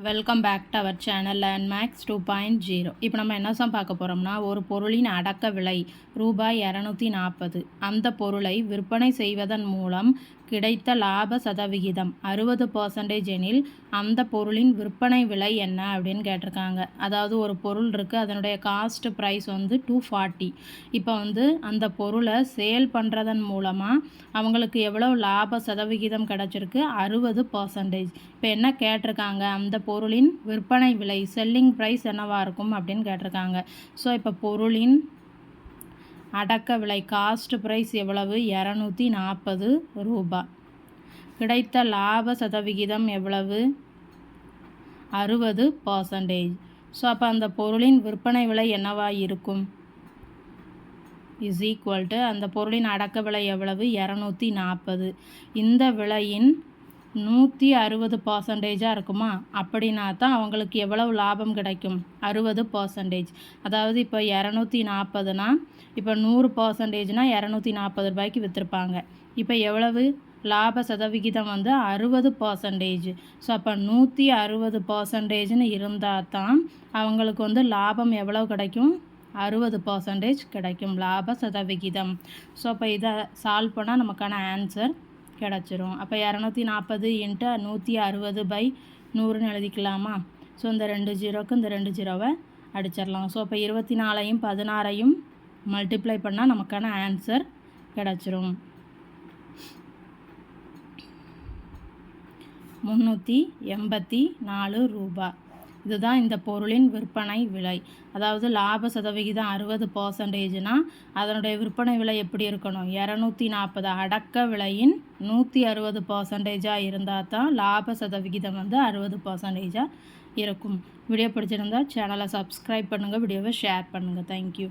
Welcome back to our channel landmarks 2.0. இப்போ நம்ம என்ன பார்க்க போகிறோம்னா, ஒரு பொருளின் அடக்க விலை ரூபாய் 240. அந்த பொருளை விற்பனை செய்வதன் மூலம் கிடைத்த லாப சதவிகிதம் 60% எனில் அந்த பொருளின் விற்பனை விலை என்ன அப்படின்னு கேட்டிருக்காங்க. அதாவது ஒரு பொருள் இருக்குது, அதனுடைய காஸ்ட் ப்ரைஸ் வந்து 240. இப்போ அந்த பொருளை சேல் பண்ணுறதன் மூலமாக அவங்களுக்கு எவ்வளோ லாப சதவிகிதம் கிடச்சிருக்கு? 60%. இப்போ என்ன கேட்டிருக்காங்க, அந்த பொருளின் விற்பனை விலை செல்லிங் ப்ரைஸ் என்னவாக இருக்கும் அப்படின்னு கேட்டிருக்காங்க. ஸோ இப்போ பொருளின் அடக்க விலை காஸ்ட் ப்ரைஸ் எவ்வளவு? 240 ரூபாய். கிடைத்த லாப சதவிகிதம் எவ்வளவு? 60%. ஸோ அப்போ அந்த பொருளின் விற்பனை விலை என்னவாக இருக்கும்? இஸ் ஈக்குவல் டு அந்த பொருளின் அடக்க விலை எவ்வளவு? 240. இந்த விலையின் 160% இருக்குமா? அப்படின்னா தான் அவங்களுக்கு எவ்வளவு லாபம் கிடைக்கும்? 60%. அதாவது இப்போ 240னா இப்போ 100%னா 240 ரூபாய்க்கு விற்றுருப்பாங்க. இப்போ எவ்வளவு லாப சதவிகிதம்? 60%. ஸோ அப்போ 160%ன்னு இருந்தால் தான் அவங்களுக்கு லாபம் எவ்வளவு கிடைக்கும்? 60% கிடைக்கும் லாப சதவிகிதம். ஸோ அப்போ இதை சால்வ் பண்ணால் நமக்கான ஆன்சர் கிடச்சிரும். அப்போ 240 × 160/100ன்னு எழுதிக்கலாமா? ஸோ இந்த 2 ஜீரோக்கு இந்த 2 ஜீரோவை அடிச்சிடலாம். ஸோ அப்போ 24ஐயும் 16ஐயும் மல்டிப்ளை பண்ணால் நமக்கான ஆன்சர் கிடச்சிரும். 384 ரூபாய். இதுதான் இந்த பொருளின் விற்பனை விலை. அதாவது லாப சதவிகிதம் 60%னா அதனுடைய விற்பனை விலை எப்படி இருக்கணும்? 240. அடக்க விலையின் 160%ஆக இருந்தால் தான் லாப சதவிகிதம் 60%ஆக இருக்கும். வீடியோ பிடிச்சிருந்தால் சேனலை சப்ஸ்கிரைப் பண்ணுங்கள், வீடியோவை ஷேர் பண்ணுங்கள். தேங்க்யூ.